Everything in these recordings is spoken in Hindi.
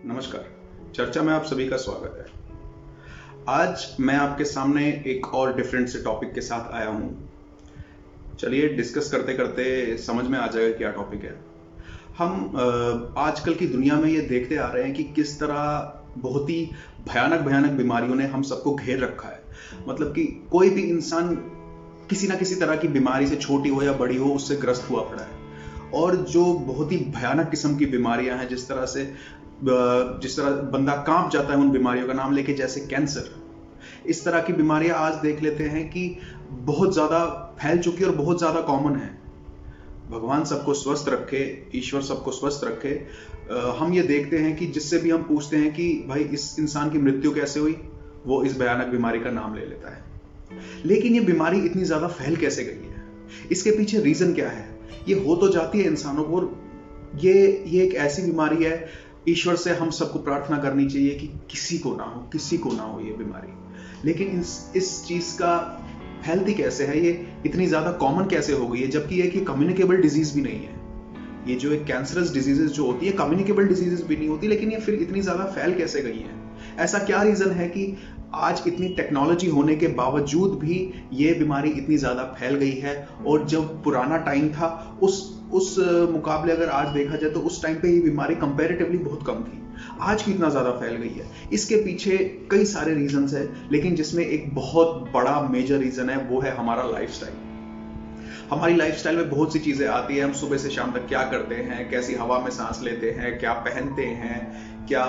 नमस्कार। चर्चा में आप सभी का स्वागत है। आज मैं आपके सामने एक और डिफरेंट से टॉपिक के साथ आया हूं। चलिए डिस्कस करते करते समझ में आ जाएगा क्या टॉपिक है। हम आजकल की दुनिया में ये देखते आ रहे हैं कि किस तरह बहुत ही भयानक भयानक बीमारियों ने हम सबको घेर रखा है। मतलब कि कोई भी इंसान किसी ना किसी तरह की बीमारी से, छोटी हो या बड़ी हो, उससे ग्रस्त हुआ पड़ा है। और जो बहुत ही भयानक किस्म की बीमारियां हैं, जिस तरह बंदा कांप जाता है उन बीमारियों का नाम लेके, जैसे कैंसर, इस तरह की बीमारियां आज देख लेते हैं कि बहुत ज्यादा फैल चुकी और बहुत ज्यादा कॉमन है। भगवान सबको स्वस्थ रखे, ईश्वर सबको स्वस्थ रखे। हम ये देखते हैं कि जिससे भी हम पूछते हैं कि भाई इस इंसान की मृत्यु कैसे हुई, वो इस भयानक बीमारी का नाम ले लेता है। लेकिन ये बीमारी इतनी ज्यादा फैल कैसे गई है, इसके पीछे रीजन क्या है? ये हो तो जाती है इंसानों को, और ये एक ऐसी बीमारी है, ईश्वर से हम सबको प्रार्थना करनी चाहिए कि किसी को ना हो ये बीमारी। लेकिन इस चीज का फैलती कैसे है, ये इतनी ज्यादा कॉमन कैसे हो गई है, जबकि ये कम्युनिकेबल डिजीज भी नहीं है। ये जो एक कैंसरस डिजीजेस जो होती है, कम्युनिकेबल डिजीजेस भी नहीं होती, लेकिन ये फिर इतनी ज्यादा फैल कैसे गई है? ऐसा क्या रीजन है कि आज इतनी टेक्नोलॉजी होने के बावजूद भी ये बीमारी इतनी ज्यादा फैल गई है? और जब पुराना टाइम था उस मुकाबले अगर आज देखा जाए तो उस टाइम पे ये बीमारी कंपैरेटिवली बहुत कम थी। आज की इतना ज्यादा फैल गई है, इसके पीछे कई सारे रीजंस है, लेकिन जिसमें एक बहुत बड़ा मेजर रीजन है, वो है हमारा लाइफस्टाइल। हमारी लाइफस्टाइल में बहुत सी चीजें आती है। हम सुबह से शाम तक क्या करते हैं, कैसी हवा में सांस लेते हैं, क्या पहनते हैं, क्या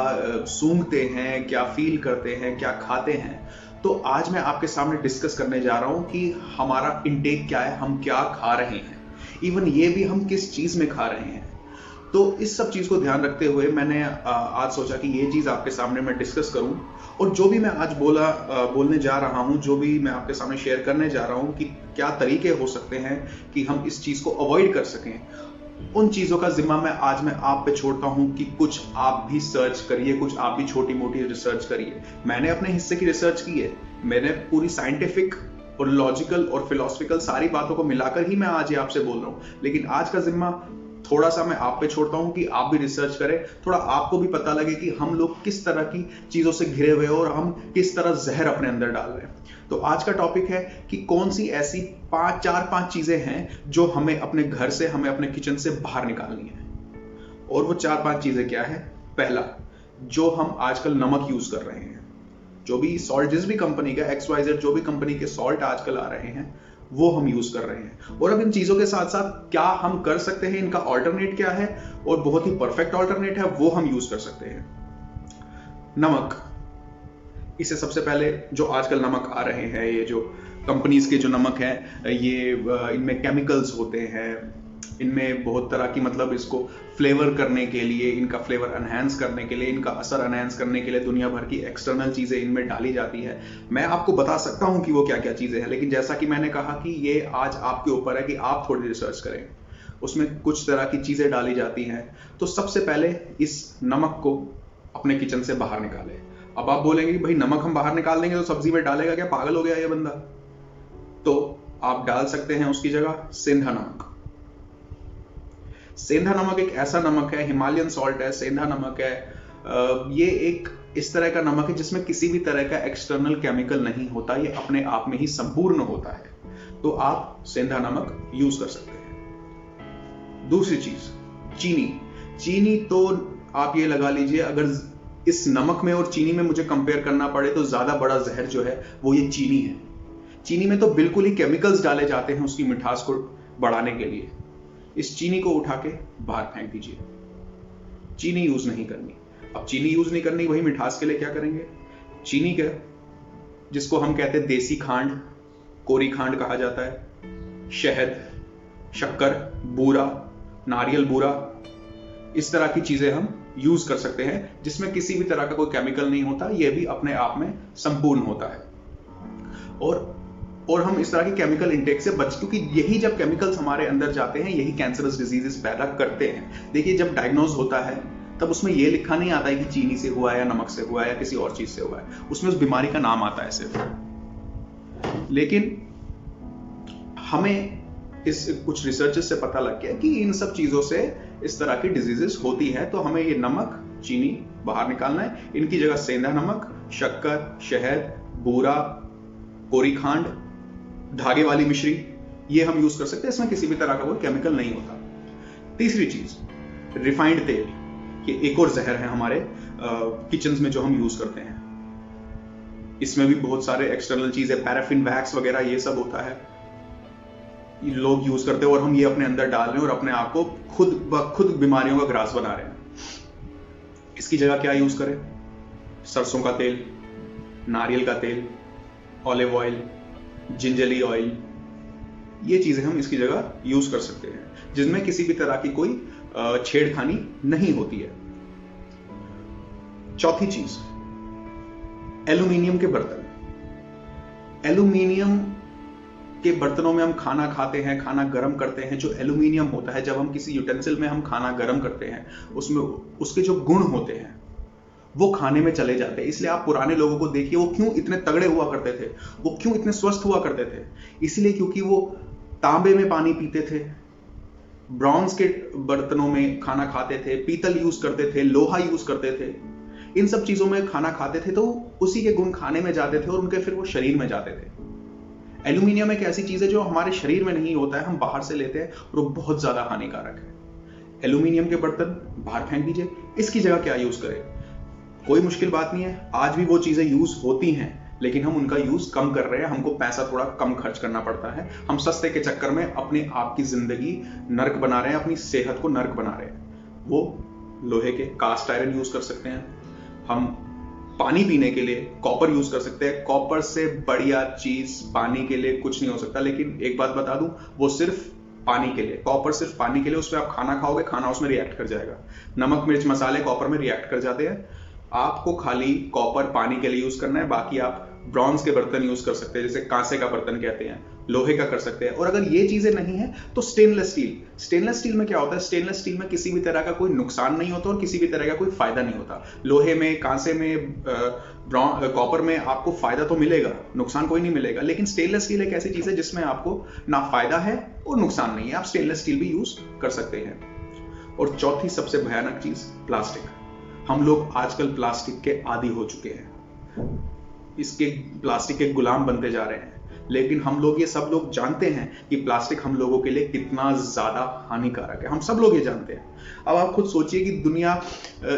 सूंघते हैं, क्या फील करते हैं, क्या खाते हैं। तो आज मैं आपके सामने डिस्कस करने जा रहा हूं कि हमारा इंटेक क्या है, हम क्या खा रहे हैं, इवन ये भी हम किस चीज में खा रहे हैं। तो इस सब चीज को ध्यान रखते हुए मैंने आज सोचा कि ये चीज आपके सामने मैं डिस्कस करूं, और जो भी मैं आज बोलने जा रहा हूं, जो भी मैं आपके सामने शेयर करने जा रहा हूं कि क्या तरीके हो सकते हैं कि हम इस चीज को अवॉइड कर सकें, उन चीजों का जिम्मा मैं आप पे छोड़ता हूं कि कुछ आप भी सर्च करिए, कुछ आप भी छोटी मोटी रिसर्च करिए। मैंने अपने हिस्से की रिसर्च की है, मैंने पूरी साइंटिफिक और लॉजिकल और फिलोसफिकल सारी बातों को मिलाकर ही मैं आज ये आपसे बोल रहा हूं। लेकिन आज का जिम्मा थोड़ा सा मैं आप पे छोड़ता हूं कि आप भी रिसर्च करें, थोड़ा आपको भी पता लगे कि हम लोग किस तरह की चीजों से घिरे हुए हैं और हम किस तरह जहर अपने अंदर डाल रहे हैं। तो आज का टॉपिक है कि कौन सी ऐसी चार पांच चीजें हैं जो हमें अपने घर से, हमें अपने किचन से बाहर निकालनी है। और वो 4-5 चीजें क्या है? पहला, जो हम आजकल नमक यूज कर रहे हैं, जो भी सॉल्ट, जिस भी कंपनी का XYZ, जो भी कंपनी के सॉल्ट आजकल आ रहे हैं, वो हम यूज कर रहे हैं। और अब इन चीजों के साथ साथ क्या हम कर सकते हैं, इनका ऑल्टरनेट क्या है, और बहुत ही परफेक्ट ऑल्टरनेट है, वो हम यूज कर सकते हैं। नमक, इसे सबसे पहले जो आजकल नमक आ रहे हैं, ये जो कंपनीज के जो नमक हैं, ये इनमें केमिकल्स होते हैं, इनमें बहुत तरह की, मतलब इसको फ्लेवर करने के लिए, इनका फ्लेवर एनहांस करने के लिए, इनका असर एनहांस करने के लिए दुनिया भर की एक्सटर्नल चीजें इनमें डाली जाती है। मैं आपको बता सकता हूं कि वो क्या क्या चीजें हैं, लेकिन जैसा कि मैंने कहा कि ये आज आपके ऊपर है कि आप थोड़ी रिसर्च करें। उसमें कुछ तरह की चीजें डाली जाती हैं। तो सबसे पहले इस नमक को अपने किचन से बाहर निकालें। अब आप बोलेंगे कि भाई नमक हम बाहर निकाल देंगे तो सब्जी में डालेगा क्या, पागल हो गया ये बंदा? तो आप डाल सकते हैं उसकी जगह सेंधा नमक। सेंधा नमक एक ऐसा नमक है, हिमालयन सॉल्ट है, सेंधा नमक है। ये एक इस तरह का नमक है जिसमें किसी भी तरह का एक्सटर्नल केमिकल नहीं होता, ये अपने आप में ही संपूर्ण होता है। तो आप सेंधा नमक यूज कर सकते हैं। दूसरी चीज, चीनी। चीनी तो आप ये लगा लीजिए, अगर इस नमक में और चीनी में मुझे कंपेयर करना पड़े तो ज्यादा बड़ा जहर जो है वो ये चीनी है। चीनी में तो बिल्कुल ही केमिकल्स डाले जाते हैं उसकी मिठास को बढ़ाने के लिए। इस चीनी को उठा के बाहर फेंक दीजिए, चीनी यूज नहीं करनी। अब चीनी यूज नहीं करनी, वही मिठास के लिए क्या करेंगे? चीनी के, जिसको हम कहते हैं देसी खांड, कोरी खांड कहा जाता है, शहद, शक्कर, बूरा, नारियल बूरा, इस तरह की चीजें हम यूज कर सकते हैं, जिसमें किसी भी तरह का कोई केमिकल नहीं होता, यह भी अपने आप में संपूर्ण होता है। और हम इस तरह की केमिकल इंटेक से बच, क्योंकि यही जब केमिकल्स हमारे अंदर जाते हैं, यही कैंसरस डिजीजेस पैदा करते हैं। देखिए, जब डायग्नोज होता है तब उसमें यह लिखा नहीं आता है कि चीनी से हुआ है या नमक से हुआ है या किसी और चीज से हुआ है, उसमें उस बीमारी का नाम आता है सिर्फ। लेकिन हमें इस कुछ रिसर्चेस से पता लग गया कि इन सब चीजों से इस तरह की डिजीजेस होती है। तो हमें ये नमक चीनी बाहर निकालना है। इनकी जगह सेंधा नमक, शक्कर, शहद, बूरा, कोरी खांड, धागे वाली मिश्री, ये हम यूज कर सकते हैं। इसमें किसी भी तरह का कोई केमिकल नहीं होता। तीसरी चीज रिफाइंड तेल, ये एक और जहर है हमारे किचन में जो हम यूज करते हैं। इसमें भी बहुत सारे एक्सटर्नल चीजें, पैराफिन, वैक्स वगैरह ये सब होता है, लोग यूज करते हैं और हम ये अपने अंदर डाल रहे हैं और अपने आप को खुद ब खुद बीमारियों का ग्रास बना रहे हैं। इसकी जगह क्या यूज करें? सरसों का तेल, नारियल का तेल, ऑलिव ऑयल, जिंजली ऑयल, ये चीजें हम इसकी जगह यूज कर सकते हैं, जिसमें किसी भी तरह की कोई छेड़खानी नहीं होती है। चौथी चीज, एल्यूमिनियम के बर्तन। एल्यूमिनियम के बर्तनों में हम खाना खाते हैं, खाना गर्म करते हैं। जो एल्यूमिनियम होता है, जब हम किसी यूटेंसिल में हम खाना गर्म करते हैं, उसमें उसके जो गुण होते हैं वो खाने में चले जाते हैं। इसलिए आप पुराने लोगों को देखिए, वो क्यों इतने तगड़े हुआ करते थे, वो क्यों इतने स्वस्थ हुआ करते थे? इसलिए क्योंकि वो तांबे में पानी पीते थे, ब्रॉन्ज के बर्तनों में खाना खाते थे, पीतल यूज करते थे, लोहा यूज करते थे। इन सब चीजों में खाना खाते थे तो उसी के गुण खाने में जाते थे और उनके फिर वो शरीर में जाते थे। एल्यूमिनियम एक ऐसी चीज है जो हमारे शरीर में नहीं होता है, हम बाहर से लेते हैं और वो बहुत ज्यादा हानिकारक है। एल्यूमिनियम के बर्तन बाहर फेंक दीजिए। इसकी जगह क्या यूज करें? कोई मुश्किल बात नहीं है, आज भी वो चीजें यूज होती हैं, लेकिन हम उनका यूज कम कर रहे हैं। हमको पैसा थोड़ा कम खर्च करना पड़ता है। हम सस्ते के चक्कर में अपने आप की जिंदगी नर्क बना रहे हैं, अपनी सेहत को नर्क बना रहे हैं। वो लोहे के कास्ट आयरन यूज कर सकते हैं। हम पानी पीने के लिए कॉपर यूज कर सकते हैं। कॉपर से बढ़िया चीज पानी के लिए कुछ नहीं हो सकता। लेकिन एक बात बता दूं, वो सिर्फ पानी के लिए, कॉपर सिर्फ पानी के लिए। उसमें आप खाना खाओगे, खाना उसमें रिएक्ट कर जाएगा। नमक, मिर्च, मसाले कॉपर में रिएक्ट कर जाते हैं। आपको खाली कॉपर पानी के लिए यूज करना है। बाकी आप ब्रॉन्ज के बर्तन यूज कर सकते हैं, जैसे कांसे का बर्तन कहते हैं, लोहे का कर सकते हैं। और अगर ये चीजें नहीं है तो स्टेनलेस स्टील। स्टेनलेस स्टील में क्या होता है? स्टेनलेस स्टील में किसी भी तरह का कोई नुकसान नहीं होता और किसी भी तरह का कोई फायदा नहीं होता। लोहे में, कांसे में, कॉपर में आपको फायदा तो मिलेगा, नुकसान कोई नहीं मिलेगा। लेकिन स्टेनलेस स्टील एक ऐसी चीज है जिसमें आपको ना फायदा है और नुकसान नहीं है। आप स्टेनलेस स्टील भी यूज कर सकते हैं। और चौथी सबसे भयानक चीज, प्लास्टिक। हम लोग आजकल प्लास्टिक के आदी हो चुके हैं, इसके प्लास्टिक के गुलाम बनते जा रहे हैं। लेकिन हम लोग, ये सब लोग जानते हैं कि प्लास्टिक हम लोगों के लिए कितना ज्यादा हानिकारक है। हम सब लोग ये जानते हैं। अब आप खुद सोचिए कि दुनिया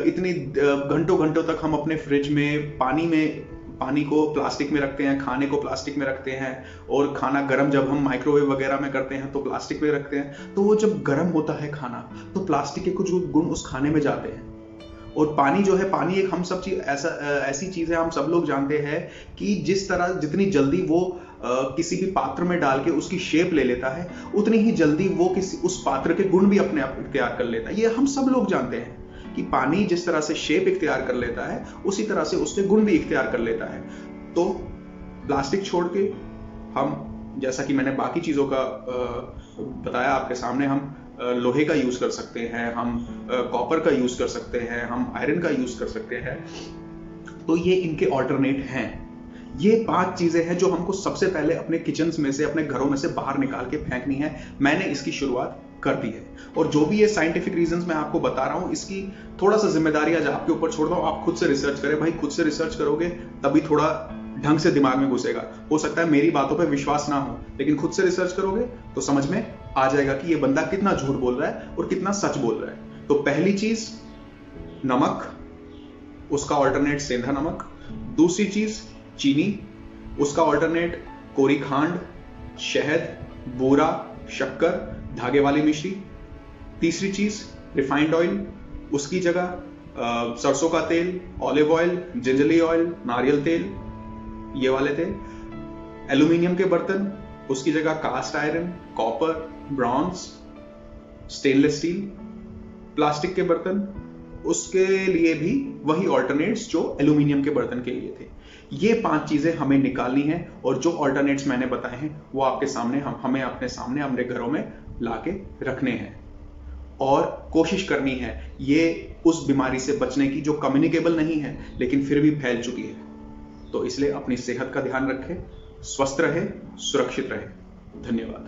इतनी घंटों घंटों तक हम अपने फ्रिज में पानी को प्लास्टिक में रखते हैं, खाने को प्लास्टिक में रखते हैं, और खाना गर्म जब हम माइक्रोवेव वगैरह में करते हैं तो प्लास्टिक में रखते हैं। तो वो जब गर्म होता है खाना, तो प्लास्टिक के कुछ गुण उस खाने में जाते हैं। और पानी जो है, पानी एक हम सब चीज ऐसी चीज है, हम सब लोग जानते हैं कि जितनी जल्दी वो किसी भी पात्र में डाल के उसकी शेप ले लेता है, उतनी ही जल्दी वो उस पात्र के गुण भी अपने आप इख्तियार कर लेता है। ये हम सब लोग जानते हैं कि पानी जिस तरह से शेप इख्तियार कर लेता है, उसी तरह से उसके गुण भी इख्तियार कर लेता है। तो प्लास्टिक छोड़ के हम, जैसा कि मैंने बाकी चीजों का बताया आपके सामने, हम लोहे का यूज कर सकते हैं, हम कॉपर का यूज कर सकते हैं, हम आयरन का यूज कर सकते हैं। तो ये इनके ऑल्टरनेट हैं। ये 5 चीजें हैं जो हमको सबसे पहले अपने किचन में से, अपने घरों में से बाहर निकाल के फेंकनी है। मैंने इसकी शुरुआत कर दी है। और जो भी ये साइंटिफिक रीजंस मैं आपको बता रहा हूं, इसकी थोड़ा सा जिम्मेदारी आज आपके ऊपर छोड़ रहा हूं। आप खुद से रिसर्च करें भाई, खुद से रिसर्च करोगे तभी थोड़ा ढंग से दिमाग में घुसेगा। हो सकता है मेरी बातों पे विश्वास ना हो, लेकिन खुद से रिसर्च करोगे तो समझ में आ जाएगा कि ये बंदा कितना झूठ बोल रहा है और कितना सच बोल रहा है। तो पहली चीज नमक, उसका ऑल्टरनेट सेंधा नमक। दूसरी चीज चीनी, उसका ऑल्टरनेट कोरी खांड, शहद, बूरा, शक्कर, धागे वाली मिश्री। तीसरी चीज रिफाइंड ऑयल, उसकी जगह सरसों का तेल, ऑलिव ऑयल, जिंजली ऑयल, नारियल तेल, ये वाले तेल। एल्यूमिनियम के बर्तन, उसकी जगह cast iron, copper, bronze, stainless steel. Plastic के बर्तन, उसके लिए भी वही ऑल्टरनेट्स जो एल्यूमिनियम के बर्तन के लिए थे। ये 5 चीजें हमें निकालनी है, और जो ऑल्टरनेट्स मैंने बताए हैं वो आपके सामने, हमें अपने सामने, अपने घरों में लाके रखने हैं। और कोशिश करनी है ये उस बीमारी से बचने की जो कम्युनिकेबल नहीं है लेकिन फिर भी फैल चुकी है। तो इसलिए अपनी सेहत का ध्यान रखें, स्वस्थ रहे, सुरक्षित रहे। धन्यवाद।